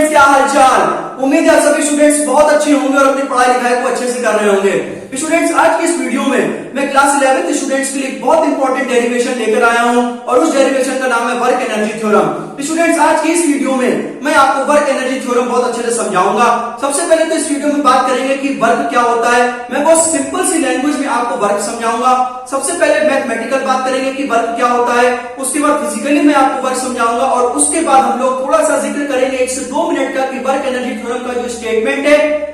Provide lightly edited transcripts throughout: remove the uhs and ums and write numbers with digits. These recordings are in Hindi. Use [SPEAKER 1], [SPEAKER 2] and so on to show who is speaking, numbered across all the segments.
[SPEAKER 1] स्टूडेंट्स, क्या हालचाल। उम्मीद है सभी स्टूडेंट्स बहुत अच्छे होंगे और अपनी पढ़ाई लिखाई को अच्छे से कर रहे होंगे। स्टूडेंट्स, आज की इस वीडियो में मैं क्लास 11th स्टूडेंट्स के लिए बहुत इंपॉर्टेंट डेरिवेशन लेकर आया हूं और उस डेरिवेशन का नाम है वर्क एनर्जी थ्योरम। स्टूडेंट्स, आज की इस वीडियो में मैं आपको वर्क एनर्जी थ्योरम बहुत अच्छे से समझाऊंगा। सबसे पहले तो इस वीडियो में बात करेंगे कि वर्क क्या होता है। मैं बहुत सिंपल सी लैंग्वेज में आपको वर्क समझाऊंगा। सबसे पहले मैथमेटिकल बात करेंगे कि वर्क क्या होता है, उसके बाद फिजिकली मैं आपको वर्क समझाऊंगा और उसके बाद हम लोग थोड़ा सा जिक्र करेंगे 1 से 2 मिनट का कि वर्क एनर्जी थ्योरम का जो स्टेटमेंट है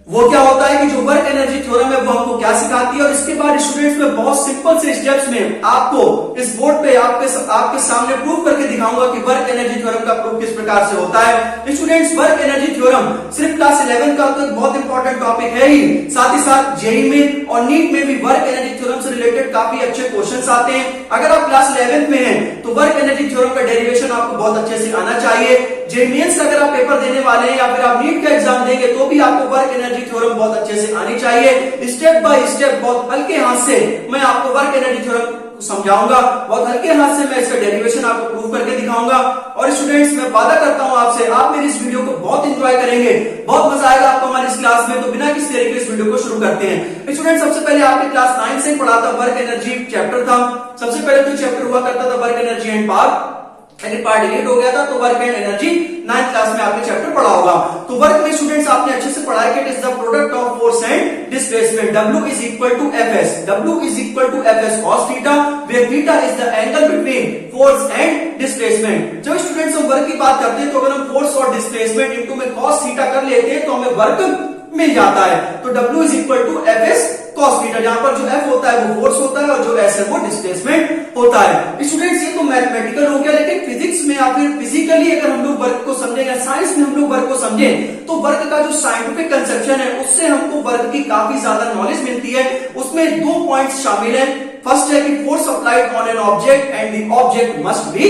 [SPEAKER 1] वो क्या होता है, कि जो वर्क एनर्जी थ्योरम है वो हमको क्या सिखाती है। और इसके बाद स्टूडेंट्स में बहुत सिंपल से स्टेप्स में आपको इस बोर्ड पे आपके सामने प्रूव करके दिखाऊंगा कि वर्क एनर्जी थ्योरम का प्रूफ किस प्रकार से होता है। स्टूडेंट्स, वर्क एनर्जी थ्योरम सिर्फ क्लास 11 का तो एक बहुत इंपॉर्टेंट टॉपिक है ही, साथ ही साथ जेईई में और नीट में भी वर्क एनर्जी थ्योरम से रिलेटेड काफी अच्छे क्वेश्चंस आते हैं। अगर आप क्लास 11 में हैं तो वर्क एनर्जी थ्योरम का डेरिवेशन आपको बहुत अच्छे से आना चाहिए। जेईई मेंस का अगर आप पेपर देने वाले हैं या फिर आप नीट का एग्जाम देंगे तो भी आपको वर्क एनर्जी थ्योरम बहुत अच्छे से आनी चाहिए। स्टेप बाय स्टेप बहुत हल्के हाथ से मैं आपको वर्क एनर्जी थ्योरम समझाऊंगा, बहुत हल्के हाथ से मैं इसका डेरिवेशन आपको प्रूव करके दिखाऊंगा। और स्टूडेंट्स, मैं वादा करता हूं आपसे, आप मेरी इस वीडियो को बहुत एंजॉय करेंगे, बहुत मजा आएगा आपको हमारी इस क्लास में। तो बिना किसी तरीके इस वीडियो को शुरू करते हैं। स्टूडेंट्स, सबसे पहले आपने क्लास 9 से पढ़ा था वर्क एनर्जी चैप्टर था। सबसे पहले तो चैप्टर हुआ करता था वर्क एनर्जी एंड पावर, लेकिन पार्ट डिलीट हो गया था तो work and energy 9th class में आपने चैप्टर पढ़ा होगा। तो वर्क में स्टूडेंट्स आपने अच्छे से पढ़ा है कि it is the product of force and displacement. W is equal to Fs, W is equal to Fs cos theta, where theta is the angle between force and displacement. जब स्टूडेंट्स हम वर्क की बात करते हैं तो अगर हम फोर्स और डिस्प्लेसमेंट इनटू में cos थीटा कर लेते हैं तो हमें वर्क मिल जाता है। तो W is equal to Fs cos theta, जहां पर जो F होता है वो फोर्स होता है और जो S है वो डिस्प्लेसमेंट होता है। स्टूडेंट्स, ये तो मैथमेटिकल हो गया, लेकिन फिजिक्स में या फिर फिजिकली अगर हम लोग वर्क को समझेंगे, साइंस में हम लोग वर्क को समझें तो वर्क का जो साइंटिफिक कंसेप्शन है उससे हमको वर्क की काफी ज्यादा नॉलेज मिलती है। उसमें 2 पॉइंट्स शामिल हैं। फर्स्ट है कि force applied on an object and the object must be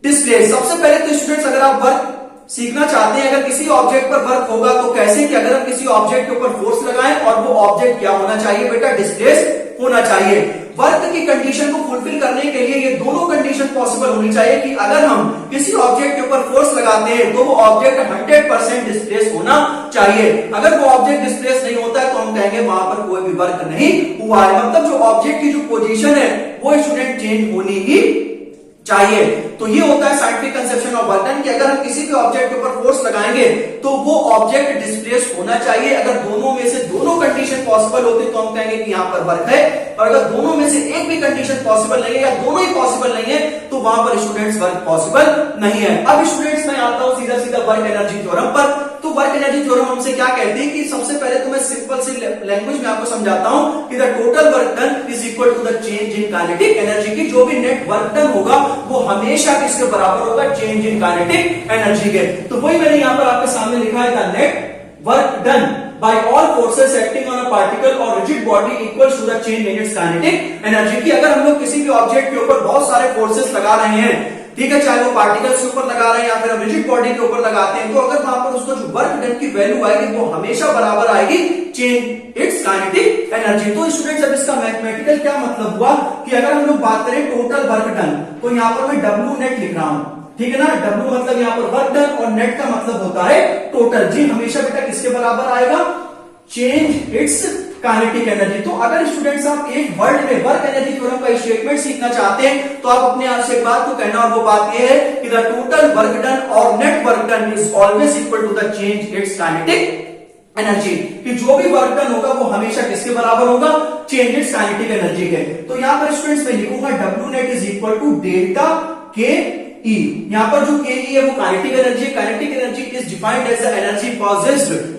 [SPEAKER 1] displaced. सबसे पहले तो स्टूडेंट्स, अगर आप वर्क सीखना चाहते हैं, अगर किसी ऑब्जेक्ट पर वर्क होगा तो कैसे, कि अगर हम किसी ऑब्जेक्ट के ऊपर फोर्स लगाएं और वो ऑब्जेक्ट क्या होना चाहिए बेटा, डिस्प्लेस होना चाहिए। वर्क की कंडीशन को फुलफिल करने के लिए ये दोनों कंडीशन पॉसिबल होनी चाहिए कि अगर हम किसी ऑब्जेक्ट के ऊपर फोर्स लगाते हैं तो वो ऑब्जेक्ट 100% डिस्प्लेस होना चाहिए। अगर वो ऑब्जेक्ट डिस्प्लेस नहीं होता है तो हम कहेंगे वहां पर कोई भी वर्क नहीं हुआ है। मतलब जो ऑब्जेक्ट की जो पोजीशन है वो स्टूडेंट चेंज होनी ही चाहिए। तो ये होता है scientific conception of work done, कि अगर हम किसी भी ऑब्जेक्ट के ऊपर फोर्स लगाएंगे तो वो ऑब्जेक्ट डिस्प्लेस होना चाहिए। अगर दोनों में से दोनों कंडीशन पॉसिबल होती तो हम कहेंगे कि यहां पर वर्क है, और अगर दोनों में से एक भी कंडीशन पॉसिबल नहीं है या दोनों ही पॉसिबल नहीं है तो वहां पर स्टूडेंट्स वर्क पॉसिबल नहीं है। अब स्टूडेंट्स, मैं आता हूं सीधा सीधा वर्क एनर्जी थ्योरम पर। तो वर्क एनर्जी थ्योरम हमसे क्या कहती है कि सबसे पहले तो मैं सिंपल सी लैंग्वेज में आपको समझाता हूं कि the total work done is equal to the change in kinetic energy, की जो भी नेट वर्क डन होगा वो हमेशा किसके बराबर होगा, चेंज इन काइनेटिक एनर्जी के। तो वही मैंने यहां पर आपके सामने लिखा है, the net work done by all forces acting on a particle or rigid body equals to the change in its kinetic energy। कि अगर हम लोग किसी भी ऑब्जेक्ट के ऊपर बहुत सारे फोर्सेस लगा रहे हैं, ठीक है, चाहे वो पार्टिकल्स के ऊपर लगा रहे हैं या फिर हम रिजिड बॉडी के ऊपर लगाते हैं, तो अगर वहां पर उसको जो वर्क डन की वैल्यू आएगी वो हमेशा बराबर आएगी चेंज इट्स काइनेटिक एनर्जी। तो स्टूडेंट्स, अब इसका मैथमेटिकल क्या मतलब हुआ कि अगर हम लोग बात करें टोटल वर्क डन, तो यहां पर मैं W नेट लिख रहा हूं, ठीक है ना। W मतलब यहाँ पर वर्क डन और नेट का मतलब होता है टोटल। जी हमेशा बेटा किसके बराबर आएगा, चेंज इट्स काइनेटिक एनर्जी। तो अगर स्टूडेंट्स आप एक वर्ड में वर्क एनर्जी थ्योरम का स्टेटमेंट सीखना चाहते हैं तो आप अपने आप से एक बात को कहना, और वो बात ये है कि द टोटल वर्क डन और net work done is always equal to the change its kinetic energy, कि जो भी वर्क डन होगा वो हमेशा किसके बराबर होगा, चेंज इट्स काइनेटिक एनर्जी के। तो यहां पर स्टूडेंट्स मैं लिखूंगा W net is equal to delta K E। यहां पर जो के E है वो काइनेटिक एनर्जी है। Kinetic energy is defined as the energy possessed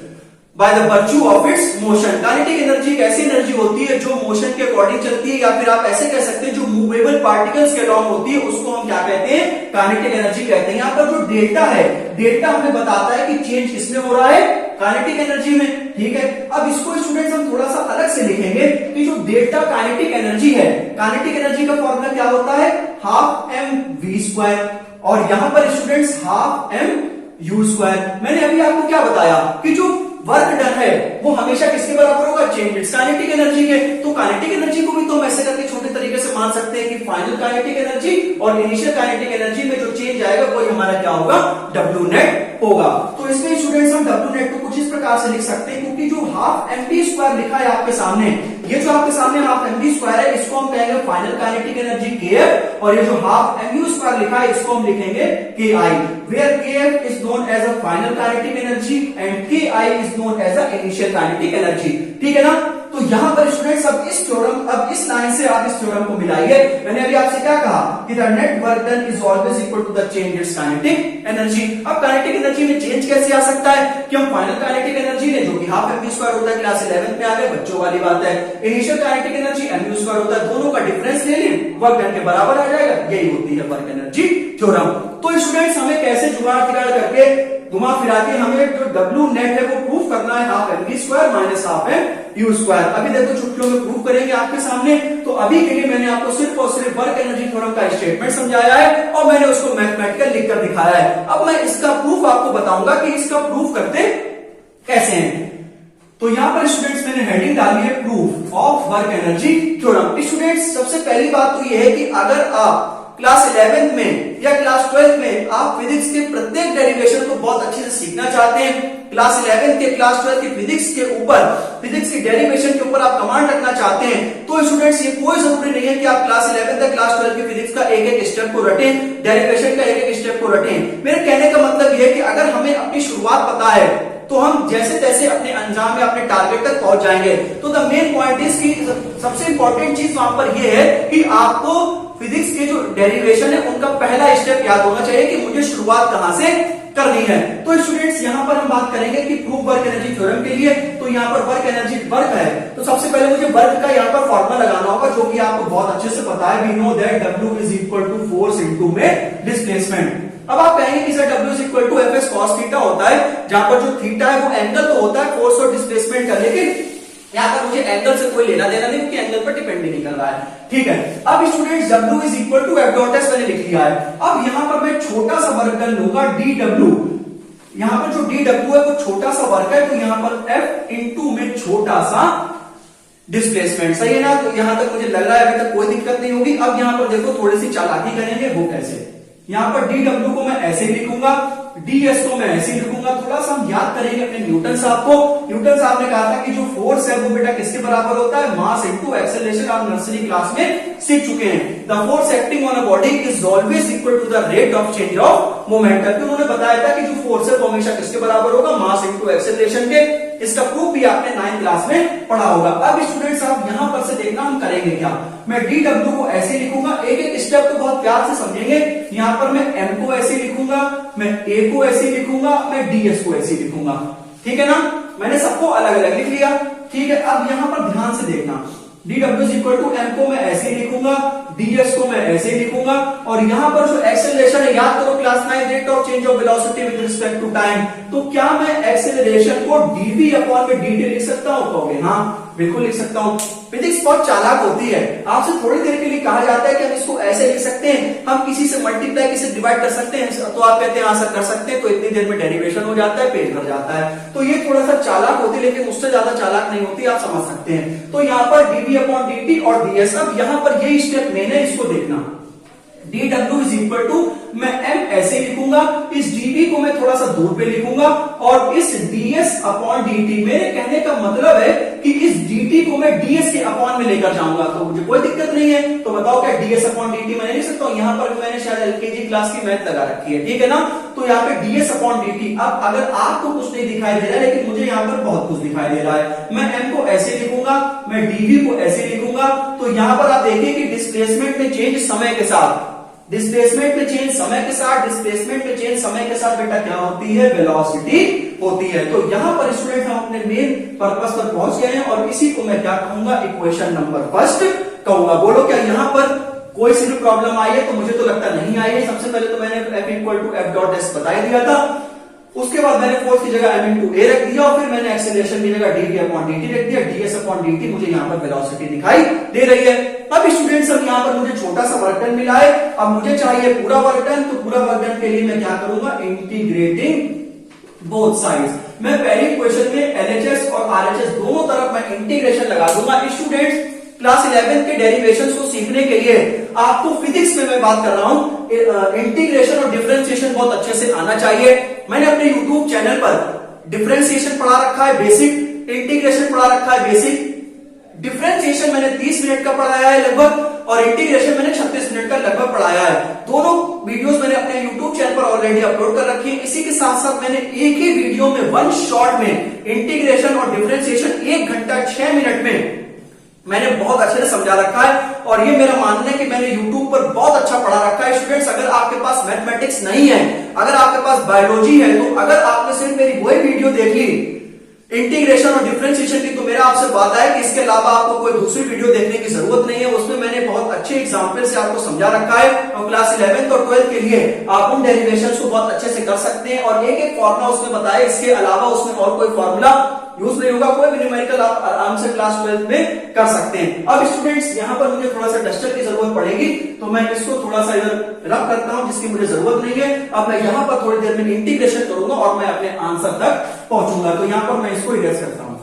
[SPEAKER 1] by the virtue of its motion. Kinetic energy एक ऐसी एनर्जी होती है जो मोशन के अकॉर्डिंग चलती है, या फिर आप ऐसे कह सकते हैं जो मूवेबल पार्टिकल्स के अलॉन्ग होती है, उसको हम क्या कहते हैं, काइनेटिक एनर्जी कहते हैं। यहाँ पर जो डेल्टा है, डेल्टा हमें बताता है कि चेंज किसमें हो रहा है, काइनेटिक एनर्जी में, ठीक है। अब इसको स्टूडेंट्स हम थोड़ा सा अलग से लिखेंगे कि जो डेल्टा काइनेटिक एनर्जी है, काइनेटिक एनर्जी का फॉर्मूला क्या होता है, हाफ mv², और यहां पर स्टूडेंट्स हाफ mu²। मैंने अभी आपको क्या बताया कि जो वर्क डन है वो हमेशा किसके बराबर होगा, चेंज इट्स काइनेटिक एनर्जी के। तो काइनेटिक एनर्जी को भी तो हम ऐसे करके छोटे तरीके से मान सकते हैं कि फाइनल काइनेटिक एनर्जी और इनिशियल काइनेटिक एनर्जी में जो चेंज आएगा वही हमारा क्या होगा, W नेट होगा। तो इसमें स्टूडेंट्स हम डब्ल्यू नेट को कुछ इस प्रकार से लिख सकते हैं, क्योंकि जो हाफ एम वी स्क्वायर लिखा है आपके सामने, ये जो आपके सामने हाफ एम वी स्क्वायर है, इसको हम कहेंगे फाइनल काइनेटिक एनर्जी KF, और ये जो हाफ एम यू स्क्वायर लिखा है इसको हम लिखेंगे KI, where KF is known as a final kinetic energy and KI is known as a initial kinetic energy. ठीक है ना। तो यहां पर स्टूडेंट्स अब इस लाइन से आप इस थ्योरम को मिलाइए। मैंने अभी आपसे क्या कहा कि the net work done is always equal to the change its kinetic energy. अब काइनेटिक एनर्जी में चेंज कैसे आ सकता है कि हम फाइनल काइनेटिक एनर्जी ने, जो कि हाफ एम वी स्क्वायर होता है, क्लास 11 में आ गए, बच्चों वाली बात है, initial kinetic energy M U square होता है, दोनों का डिफरेंस ले लें, वर्क डन के बराबर आ जाएगा। यही होती है वर्क एनर्जी थ्योरम। तो स्टूडेंट्स हमें कैसे जुगाड़ करके घुमा फिरा के हमें जो डब्ल्यू नेट है वो प्रूफ करना है half M V square minus half M U square. अभी देखो छुट्टियों में प्रूफ करेंगे आपके सामने। तो अभी के लिए मैंने आपको सिर्फ और सिर्फ वर्क एनर्जी थ्योरम का स्टेटमेंट समझाया है और मैंने उसको मैथमेटिकल लिखकर दिखाया है। अब मैं इसका प्रूफ आपको बताऊंगा कि इसका प्रूफ करते कैसे हैं। तो यहां पर स्टूडेंट्स मैंने हेडिंग डाली है proof of work energy theorem. Students सबसे पहली बात तो यह है कि अगर आप क्लास 11 में या क्लास 12 में आप फिजिक्स के प्रत्येक डेरिवेशन को बहुत अच्छे से सीखना चाहते हैं, क्लास 11 के क्लास 12 के फिजिक्स के ऊपर, फिजिक्स की डेरिवेशन के ऊपर आप कमांड रखना चाहते हैं, तो स्टूडेंट्स ये कोई जरूरी नहीं है कि आप क्लास 11 तक क्लास 12 के फिजिक्स का एक एक स्टेप को रटें, डेरिवेशन का एक एक स्टेप को रटें। मेरे कहने का मतलब यह है कि अगर हमें अपनी शुरुआत पता है तो हम जैसे तैसे अपने अंजाम में अपने टारगेट तक पहुंच जाएंगे। तो द मेन पॉइंट इज कि सबसे इंपॉर्टेंट चीज वहां पर यह है कि आपको फिजिक्स के जो डेरिवेशन है उनका पहला स्टेप याद होना चाहिए कि मुझे शुरुआत कहां से करनी है। तो स्टूडेंट्स यहां पर हम बात करेंगे कि प्रूफ वर्क एनर्जी थ्योरम के लिए। तो यहां पर वर्क एनर्जी वर्क है, तो सबसे पहले मुझे वर्क का यहां पर फॉर्मूला लगाना होगा, जो कि आपको बहुत अच्छे से पता है। We know that W is equal to force into में डिस्प्लेसमेंट। अब आप कहेंगे कि sir W is equal to F S cos theta होता है, जहां पर जो थीटा है वो एंगल तो होता है फोर्स और डिस्प्लेसमेंट का, लेकिन यहाँ पर मुझे एंगल से कोई लेना देना नहीं, क्योंकि एंगल पर डिपेंड नहीं कर रहा है। ठीक है। अब students W is equal to F dot S मैंने लिख लिया है। अब यहां पर मैं छोटा सा वर्क डन लूंगा DW। यहां पर जो DW है वो छोटा सा वर्क है, तो यहां पर F इंटू में छोटा सा डिस्प्लेसमेंट। सही है ना। तो यहां तक मुझे लग रहा है अभी तक कोई दिक्कत नहीं होगी। अब यहां पर देखो थोड़ी सी चालाकी करेंगे, वो कैसे। यहां पर DW को मैं ऐसे लिखूंगा, DS को मैं ऐसे लिखूंगा। थोड़ा सा हम याद करेंगे अपने न्यूटन साहब को। न्यूटन साहब ने कहा था कि जो फोर्स है वो बेटा किसके बराबर होता है, मास इनटू एक्सेलरेशन। आप नर्सरी क्लास में सीख चुके हैं। The force acting on a body is always equal to the rate of change of momentum. उन्होंने बताया था कि जो फोर्स है वो हमेशा किसके बराबर होगा, मास इनटू एक्सेलरेशन के। इसका प्रूफ भी आपने 9th क्लास में पढ़ा होगा। अब स्टूडेंट्स आप यहां पर से देखना हम करेंगे क्या। मैं DW को ऐसे लिखूंगा, एक एक स्टेप को बहुत प्यार से समझेंगे। यहां पर मैं M को ऐसे लिखूंगा, मैं A को ऐसे लिखूंगा, मैं DS को ऐसे लिखूंगा। ठीक है ना। मैंने सबको अलग अलग लिख लिया। ठीक है। अब यहां पर ध्यान से देखना, DW is equal to M को मैं ऐसे ही लिखूंगा, DS को मैं ऐसे ही लिखूंगा, और यहां पर जो एक्सेलरेशन है, याद करो class 9 rate of change of velocity with respect to time. तो क्या मैं एक्सेलरेशन को dv अपॉन में dt लिख सकता हूं? कहोगे हाँ बिल्कुल लिख सकता हूं। फिजिक्स बहुत चालाक होती है। आपसे थोड़ी देर के लिए कहा जाता है कि हम इसको ऐसे लिख सकते हैं, हम किसी से मल्टीप्लाई, किसी से डिवाइड कर सकते हैं, तो आप कहते हैं हाँ सर कर सकते हैं, तो इतनी देर में डेरिवेशन हो जाता है, पेज भर जाता है। तो ये थोड़ा सा चालाक होती है, लेकिन उससे ज्यादा चालाक नहीं होती, आप समझ सकते हैं। तो यहाँ पर dv अपॉन dt और ds। अब यहां पर ये स्टेप मेन है, इसको देखना। DW इज इक्वल टू, मैं M ऐसे लिखूंगा, इस dv को मैं थोड़ा सा दूर पे लिखूंगा, और इस ds अपॉन dt, मेरे कहने का मतलब है कि इस dt को मैं ds के अपॉन में लेकर जाऊंगा, तो मुझे कोई दिक्कत नहीं है। तो बताओ क्या ds अपॉन dt मैंने लिख सकता हूं? यहां पर मैंने शायद LKG क्लास की मैथ लगा रखी है। ठीक है ना। तो यहाँ पे ds अपॉन dt। अब अगर आपको कुछ नहीं दिखाई दे रहा है, लेकिन मुझे यहाँ पर बहुत कुछ दिखाई दे रहा है, मैं M को ऐसे लिखूंगा, मैं dv को ऐसे लिखूंगा। तो यहां पर आप देखिए कि डिस्प्लेसमेंट में चेंज समय के साथ, डिस्प्लेसमेंट में चेंज समय के साथ, डिस्प्लेसमेंट में चेंज समय के साथ बेटा क्या होती है, वेलोसिटी होती है। तो यहां पर स्टूडेंट हम अपने मेन पर्पस पर पहुंच गए हैं, और इसी को मैं क्या कहूंगा, इक्वेशन नंबर फर्स्ट कहूंगा। बोलो क्या यहां पर कोई सी भी प्रॉब्लम आई है? तो मुझे तो लगता नहीं आई है। सबसे पहले तो मैंने F equal to F dot S बता ही दिया था। उसके बाद मैंने फोर्स की जगह M इंटू ए रख दिया, और फिर मैंने एक्सेलरेशन की जगह dv अपॉन dt रख दिया। ds अपॉन dt मुझे यहाँ पर वेलोसिटी दिखाई दे रही है। अब स्टूडेंट्स अब यहाँ पर मुझे छोटा सा वर्क डन मिला है, अब मुझे चाहिए पूरा वर्क डन। तो पूरा वर्क डन के लिए मैं क्या करूंगा, इंटीग्रेटिंग बोथ साइड्स। मैं पहली इक्वेशन में LHS और RHS दोनों तरफ मैं इंटीग्रेशन लगा दूंगा। स्टूडेंट्स क्लास 11 के डेरिवेशंस को सीखने के लिए आपको फिजिक्स में मैं बात कर रहा हूं, इंटीग्रेशन और डिफरेंशिएशन बहुत अच्छे से आना चाहिए। मैंने अपने यूट्यूब चैनल पर डिफरेंशिएशन पढ़ा रखा है, बेसिक इंटीग्रेशन पढ़ा रखा है, बेसिक डिफरेंशिएशन मैंने 30 मिनट का पढ़ाया है लगभग, और इंटीग्रेशन मैंने 36 मिनट का लगभग पढ़ाया है। दोनों वीडियोस मैंने अपने YouTube चैनल पर ऑलरेडी अपलोड कर रखी है। इसी के साथ साथ मैंने एक ही वीडियो में वन शॉट में इंटीग्रेशन और डिफरेंशिएशन 1 घंटा 6 मिनट में मैंने बहुत अच्छे से समझा रखा है, और ये मेरा मानना है कि मैंने YouTube पर बहुत अच्छा पढ़ा रखा है। स्टूडेंट्स, अगर आपके पास मैथमेटिक्स नहीं है, अगर आपके पास बायोलॉजी है, तो अगर आपने सिर्फ मेरी वही वीडियो देख ली इंटीग्रेशन और डिफरेंशिएशन की, तो मेरा आपसे वादा है कि इसके अलावा आपको कोई दूसरी वीडियो देखने की जरूरत नहीं है। उसमें मैंने बहुत अच्छे एग्जाम्पल से आपको समझा रखा है, और क्लास 11th और 12th के लिए आप उन डेरिवेशंस को बहुत अच्छे से कर सकते हैं, और एक एक फॉर्मूला उसमें बताया। इसके अलावा उसमें और कोई फॉर्मूला यूज नहीं होगा, कोई भी न्यूमेरिकल आप आराम से क्लास 12th में कर सकते हैं। अब स्टूडेंट्स, यहाँ पर मुझे थोड़ा सा डस्टर की जरूरत पड़ेगी, तो मैं इसको थोड़ा सा इधर रब करता हूं, जिसकी मुझे जरूरत नहीं है। अब मैं यहाँ पर थोड़ी देर में इंटीग्रेशन करूंगा और मैं अपने आंसर तक पहुंचूंगा, तो यहाँ पर मैं इसको इरेज करता हूं।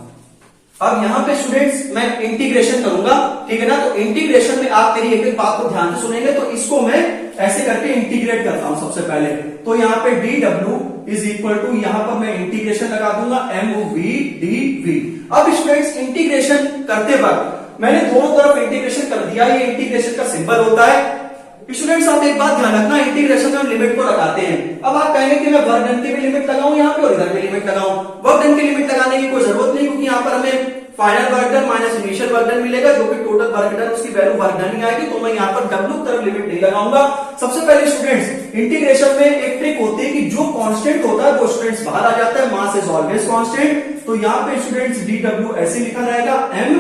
[SPEAKER 1] अब यहाँ पे स्टूडेंट्स मैं इंटीग्रेशन करूंगा, ठीक है ना। तो इंटीग्रेशन में आप मेरी एक एक बात को ध्यान से सुनेंगे, तो इसको मैं ऐसे करके इंटीग्रेट करता हूं सबसे पहले। तो यहाँ पे dw इज इक्वल टू, यहाँ पर मैं इंटीग्रेशन लगा दूंगा mv/dv। अब स्टूडेंट्स, इंटीग्रेशन करते वक्त मैंने दोनों तरफ इंटीग्रेशन कर दिया, ये इंटीग्रेशन का सिंबल होता है। स्टूडेंट्स, आप एक बात ध्यान रखना, इंटीग्रेशन में हम लिमिट को लगाते हैं। अब आप कहेंगे कि मैं वर्क डन की भी लिमिट लगाऊं यहाँ पे और इधर भी लिमिट लगाऊं। वर्क डन की लिमिट लगाने की कोई जरूरत नहीं, क्योंकि यहाँ पर हमें final work done minus initial work done मिलेगा, जो कि टोटल वर्क डन उसकी वैल्यू वर्क डन ही आएगी। तो मैं यहाँ पर w तरफ लिमिट नहीं लगाऊंगा। सबसे पहले स्टूडेंट्स, इंटीग्रेशन में एक ट्रिक होती है कि जो कांस्टेंट होता है वो स्टूडेंट्स बाहर आ जाता है, मास इज ऑलवेज कांस्टेंट। तो यहाँ पे स्टूडेंट्स dw ऐसे लिखा रहेगा m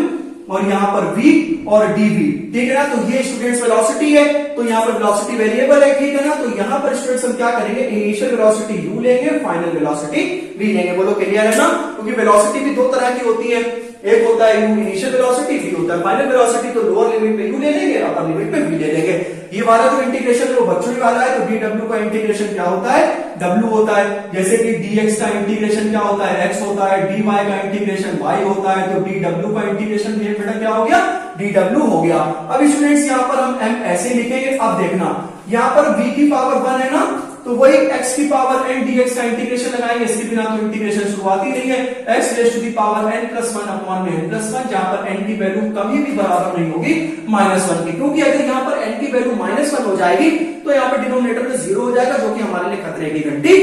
[SPEAKER 1] और यहाँ पर v और dv, ठीक है ना। तो ये स्टूडेंट्स वेलोसिटी है, तो यहाँ पर वेलोसिटी वेरिएबल है, ठीक है ना। तो यहाँ पर स्टूडेंट्स हम क्या करेंगे, इनिशियल वेलोसिटी u लेंगे, फाइनल वेलोसिटी v लेंगे। बोलो क्लियर है ना, क्योंकि वेलोसिटी भी दो तरह की होती है, एक होता है u इनिशियल वेलोसिटी, v होता है फाइनल वेलोसिटी। तो लोअर लिमिट पे u ले लेंगे, अपर लिमिट पे v ले लेंगे। ये वाला जो इंटीग्रेशन है वो बच्चों ही वाला है, तो dw का इंटीग्रेशन क्या होता है, w होता है। जैसे कि dx का इंटीग्रेशन क्या होता है, x होता है, dy का इंटीग्रेशन y होता है, तो dw का इंटीग्रेशन ये बेटा क्या हो गया, dw हो गया। अब स्टूडेंट्स, यहाँ पर हम m ऐसे लिखेंगे। अब देखना, यहाँ पर v की पावर 1 है ना, तो वही x की पावर n dx का इंटीग्रेशन लगाएंगे। इसके बिना तो इंटीग्रेशन शुरुआत ही नहीं है। x raise to the power n plus 1 upon में n प्लस 1, जहां पर n की वैल्यू कभी भी बराबर नहीं होगी -1 की, क्योंकि अगर यहाँ पर n की वैल्यू -1 हो जाएगी तो यहाँ पर डिनोमिनेटर में 0 हो जाएगा, जो कि हमारे लिए खतरे की घंटी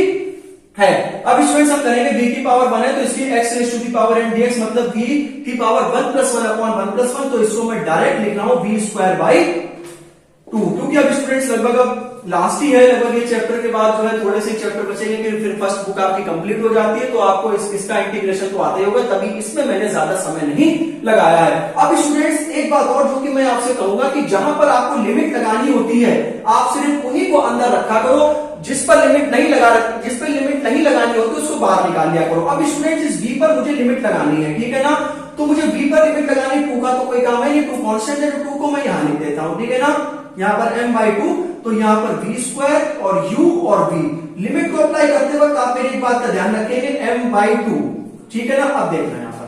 [SPEAKER 1] है। अब स्टूडेंट्स, हम करेंगे v की पावर 1 है, तो इसलिए x raise to the power n dx मतलब v की पावर 1 प्लस 1 अपॉन 1 प्लस 1। तो इसको मैं डायरेक्ट लिख रहा हूं v²/2, क्योंकि अब स्टूडेंट्स लगभग अब लास्ट ही है, लगभग ये चैप्टर के बाद जो है थोड़े से चैप्टर बचेंगे, फिर फर्स्ट बुक आपकी कंप्लीट हो जाती है, तो आपको इसका इंटीग्रेशन तो आता ही होगा, तभी इसमें मैंने ज्यादा समय नहीं लगाया है। अब स्टूडेंट्स, एक बात और जो कि मैं आपसे कहूंगा कि जहां पर आपको लिमिट लगानी होती है, आप सिर्फ उन्हीं को अंदर रखा करो, जिस पर लिमिट नहीं लगानी होती उसको बाहर निकाल लिया करो। अब स्टूडेंट्स, इस v पर मुझे लिमिट लगानी है, ठीक है ना। तो मुझे v पर लिमिट लगानी, 2 का तो कोई काम है, ये 2 कांस्टेंट है, तो 2 को मैं यहां लिख देता हूं, ठीक है ना। यहाँ पर m/2, तो यहाँ पर v² और u और v। लिमिट को अप्लाई करते वक्त आप मेरी एक बात का ध्यान रखेंगे, m/2, ठीक है ना। अब देखना यहाँ पर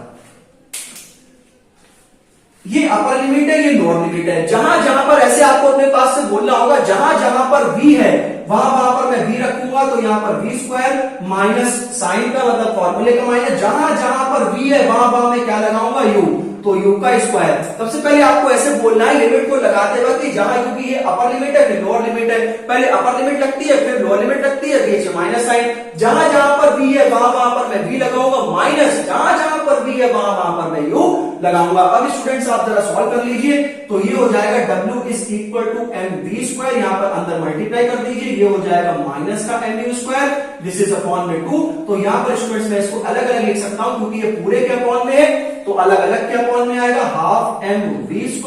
[SPEAKER 1] ये अपर लिमिट है, ये लोअर लिमिट है। जहां जहां पर ऐसे आपको अपने पास से बोलना होगा, जहां जहां पर v है वहां पर मैं v रखूंगा, तो यहाँ पर v² माइनस साइन का मतलब फॉर्मूले का माइनस, जहां जहां पर v है वहां मैं क्या लगाऊंगा, u, तो u का स्क्वायर। सबसे पहले आपको ऐसे बोलना है लिमिट को लगाते वक्त, जहां क्योंकि ये अपर लिमिट है फिर लोअर लिमिट है, पहले अपर लिमिट लगती है फिर लोअर लिमिट लगती है, बीच में माइनस साइन। जहां जहां पर v है वहां पर मैं v लगाऊंगा, माइनस जहां जहां पर v है वहां पर मैं u लगाऊंगा। अब स्टूडेंट्स, आप जरा सॉल्व कर लीजिए, तो ये हो जाएगा w is equal to mv², यहाँ पर अंदर मल्टीप्लाई कर दीजिए, ये हो जाएगा माइनस का mu², दिस इज अपॉन में 2। तो यहाँ पर स्टूडेंट्स मैं इसको अलग अलग लिख सकता हूं, क्योंकि ये पूरे के अपॉन में है, तो अलग अलग के अपॉन में आएगा, हाफ mv²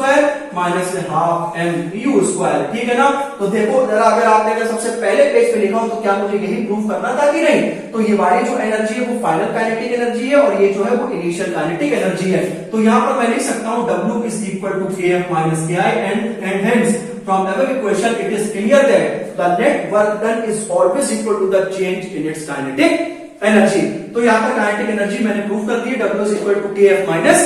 [SPEAKER 1] माइनस में हाफ mu², ठीक है ना। तो देखो जरा, अगर आपने अगर सबसे पहले पेज पे लिखा हो तो क्या मुझे यही प्रूफ करना था कि नहीं। तो ये वाली जो एनर्जी है वो फाइनल काइनेटिक एनर्जी है, और ये जो है वो इनिशियल काइनेटिक एनर्जी है। तो यहाँ पर मैं लिख सकता हूं w is equal to kF minus ki, and hence from above equation it is clear that the net work done is always equal to the change in its kinetic energy। तो यहाँ पर काइनेटिक एनर्जी मैंने प्रूफ कर दी, w is equal to kF minus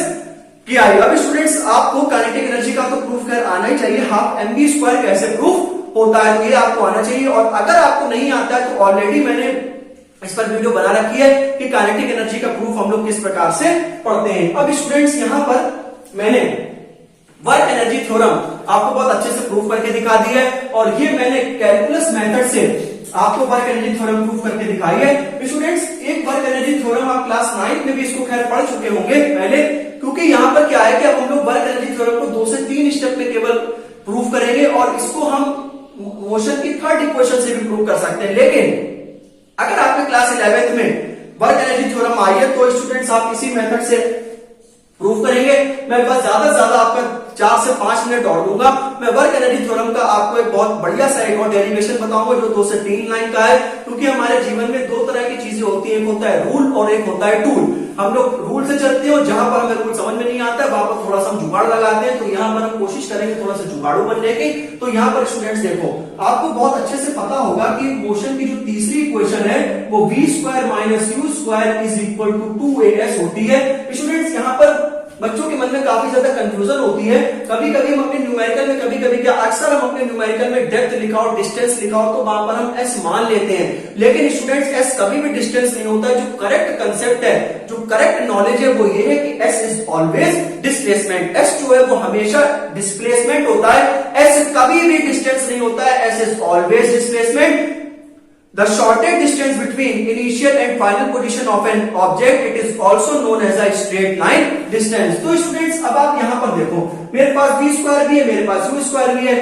[SPEAKER 1] ki। अब स्टूडेंट्स, आपको काइनेटिक एनर्जी का तो प्रूफ कर आना ही चाहिए, हाफ mv² कैसे प्रूफ होता है, तो ये आपको आना चाहिए। और अगर आपको नहीं आता है तो ऑलरेडी मैंने इस पर वीडियो बना रखी है कि काइनेटिक एनर्जी का प्रूफ हम लोग किस प्रकार से पढ़ते हैं। अब स्टूडेंट्स यहां पर मैंने वर्क एनर्जी थ्योरम आपको बहुत अच्छे से प्रूफ करके दिखा दी है और ये मैंने कैलकुलस मेथड से आपको वर्क एनर्जी थ्योरम प्रूफ करके दिखाई है। स्टूडेंट्स एक वर्क एनर्जी थ्योरम आप क्लास 9 में भी इसको खैर पढ़ चुके होंगे पहले, क्योंकि यहाँ पर क्या है कि अब हम लोग वर्क एनर्जी थ्योरम को 2 से 3 स्टेप में केवल प्रूफ करेंगे और इसको हम मोशन की थर्ड इक्वेशन से भी प्रूव कर सकते हैं। लेकिन अगर आपके क्लास 11th में वर्क एनर्जी थ्योरम आई है तो स्टूडेंट्स आप इसी मेथड से प्रूफ करेंगे। मैं बस ज्यादा से ज्यादा आपका 4 से 5 मिनट और दूंगा। मैं वर्क एनर्जी थ्योरम का आपको एक बहुत बढ़िया सा एक और डेरिवेशन बताऊंगा जो 2 से 3 लाइन का है, क्योंकि हमारे जीवन में 2 तरह की चीजें होती है, एक होता है रूल और एक होता है टूल। हम लोग रूल से चलते हैं और जहां पर हमें रूल समझ में नहीं आता है वहां पर थोड़ा सा हम जुगाड़ लगाते हैं, तो यहाँ पर हम कोशिश करेंगे थोड़ा सा जुगाड़ू बनने की। तो यहाँ पर स्टूडेंट्स देखो, आपको बहुत अच्छे से पता होगा कि मोशन की जो तीसरी इक्वेशन है वो v² - u² = 2as होती है। स्टूडेंट्स यहाँ पर बच्चों के मन में काफी ज्यादा कंफ्यूजन होती है। कभी कभी हम अपने न्यूमेरिकल में कभी क्या अक्सर हम अपने न्यूमेरिकल में डेप्थ लिखा हो, डिस्टेंस लिखा हो तो वहां पर हम s मान लेते हैं, लेकिन स्टूडेंट्स s कभी भी डिस्टेंस नहीं होता है। जो करेक्ट कंसेप्ट है, जो करेक्ट नॉलेज है वो ये है कि s is always displacement. s जो है वो हमेशा डिस्प्लेसमेंट होता है, s कभी भी डिस्टेंस नहीं होता है, s is always displacement. The shortest distance between initial and final position of an object, it is also known as a straight line distance। तो स्टूडेंट्स अब आप यहां पर देखो, मेरे पास v² भी है, मेरे पास u² भी है।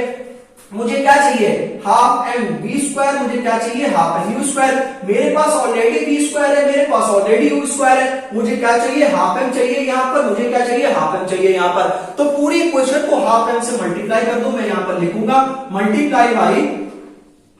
[SPEAKER 1] मुझे क्या चाहिए? हाफ m v², मुझे क्या चाहिए? Half m u²। मेरे पास ऑलरेडी v² है, मेरे पास ऑलरेडी u² है। मुझे क्या चाहिए? हाफ m चाहिए यहां पर, मुझे क्या चाहिए? हाफ m चाहिए यहां पर। तो पूरी इक्वेशन को हाफ m से मल्टीप्लाई कर दो। मैं यहां पर लिखूंगा multiply by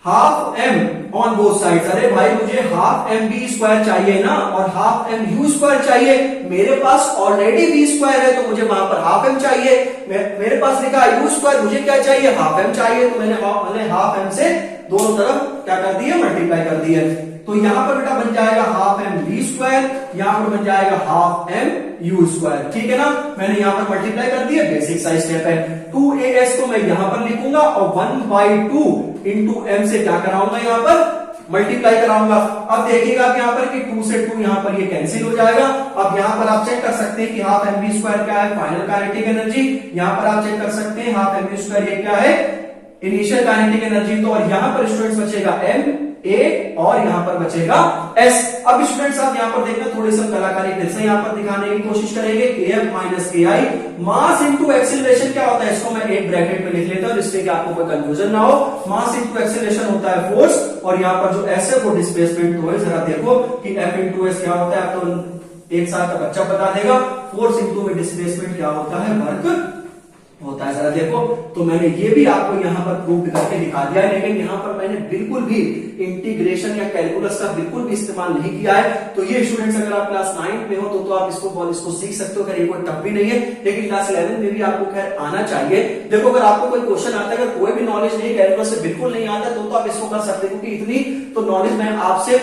[SPEAKER 1] half m on both sides. अरे भाई मुझे हाफ m v² चाहिए ना और हाफ m u² चाहिए। मेरे पास ऑलरेडी v² है तो मुझे वहां पर हाफ m चाहिए। मेरे पास लिखा u², मुझे क्या चाहिए? हाफ m चाहिए। तो मैंने हाफ m से दोनों तरफ क्या कर दिया? मल्टीप्लाई कर दिया। तो यहां पर बेटा बन जाएगा हाफ m v², यहां पर बन जाएगा हाफ m u²। ठीक है ना, मैंने यहां पर मल्टीप्लाई कर दिया, बेसिक सा स्टेप है। 2as को मैं यहां पर लिखूंगा और 1/2 इंटू m से क्या कराऊंगा? यहां पर मल्टीप्लाई कराऊंगा। अब देखिएगा आप यहां पर कि 2 से 2 यहां पर ये कैंसिल हो जाएगा। अब यहां पर आप चेक कर सकते हैं कि हाफ m v² क्या है? Final kinetic energy. यहां पर आप चेक कर सकते हैं हाफ m v² ये क्या है? Initial kinetic energy. तो और यहां पर स्टूडेंट्स बचेगा m a और यहां पर बचेगा s। अब स्टूडेंट्स आप यहां पर देखना, थोड़ी सी कलाकारी फिर से यहां पर दिखाने की कोशिश करेंगे। kf - ki mass into acceleration क्या होता है? इसको मैं एक ब्रैकेट में लिख लेता हूं जिससे कि आपको कोई कंफ्यूजन ना हो। मास इनटू एक्सीलरेशन होता है फोर्स और यहां पर जो s है वो डिस्प्लेसमेंट। तो है जरा देखो कि f इनटू s क्या होता है, आप तो 1 साल का बच्चा बता देगा। फोर्स इनटू में डिस्प्लेसमेंट क्या होता है? वर्क होता है। जरा देखो, तो मैंने ये भी आपको यहाँ पर प्रूव करके दिखा दिया है, लेकिन यहाँ पर मैंने बिल्कुल भी इंटीग्रेशन या कैलकुलस का बिल्कुल भी इस्तेमाल नहीं किया है। तो ये स्टूडेंट्स अगर आप क्लास 9 में हो तो आप इसको सीख सकते हो। खैर ये कोई टफ भी नहीं है, लेकिन क्लास 11 में भी आपको खैर आना चाहिए। देखो, अगर आपको कोई क्वेश्चन आता है, अगर कोई भी नॉलेज नहीं कैलकुलस से बिल्कुल नहीं आता तो आप इसको कर सकते हो, क्योंकि इतनी तो नॉलेज मैं आपसे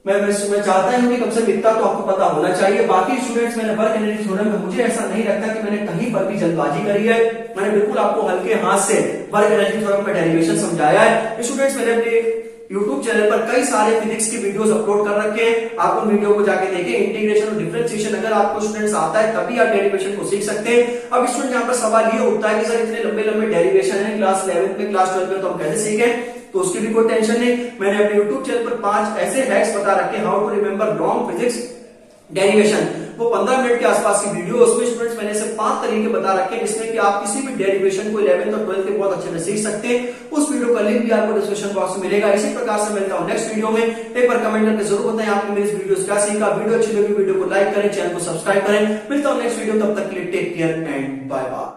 [SPEAKER 1] मैं चाहता हूं कि कम से कम इतना तो आपको पता होना चाहिए। बाकी स्टूडेंट्स, मैंने वर्क एनर्जी थ्योरम में मुझे ऐसा नहीं लगता कि मैंने कहीं पर भी जल्दबाजी करी है। मैंने बिल्कुल आपको हल्के हाथ से वर्क एनर्जी थ्योरम का डेरिवेशन समझाया है। स्टूडेंट्स, मैंने अपने YouTube चैनल पर कई सारे फिजिक्स की वीडियोस अपलोड कर रखे हैं, आप उन वीडियो को जाके देखें। इंटीग्रेशन और डिफरेंशिएशन अगर आपको स्टूडेंट्स आता है तभी आप डेरिवेशन को सीख सकते हैं। अब स्टूडेंट यहाँ पर सवाल ये उठता है कि सर इतने लंबे लंबे डेरिवेशन है क्लास 11 में, क्लास 12 में, तो हम कैसे सीखें? तो उसकी भी कोई टेंशन नहीं। मैंने अपने YouTube चैनल पर 5 ऐसे हैक्स बता रखे हैं, how to remember long physics derivation. वो 15 मिनट के आसपास की वीडियो, उसमें स्टूडेंट्स मैंने से 5 तरीके बता रखे हैं जिसमें कि आप किसी भी डेरिवेशन को 11th और 12th के बहुत अच्छे से सीख सकते हैं। उस वीडियो का लिंक भी आपको डिस्क्रिप्शन बॉक्स में मिलेगा। इसी प्रकार से मिलता हूं नेक्स्ट वीडियो में। एक बार कमेंट करके जरूर बताएं आपने मेरी इस वीडियो से क्या सीखा। वीडियो अच्छी लगी वीडियो को लाइक करें, चैनल को सब्सक्राइब करें। मिलता हूं नेक्स्ट वीडियो, तब तक के लिए take care and bye bye.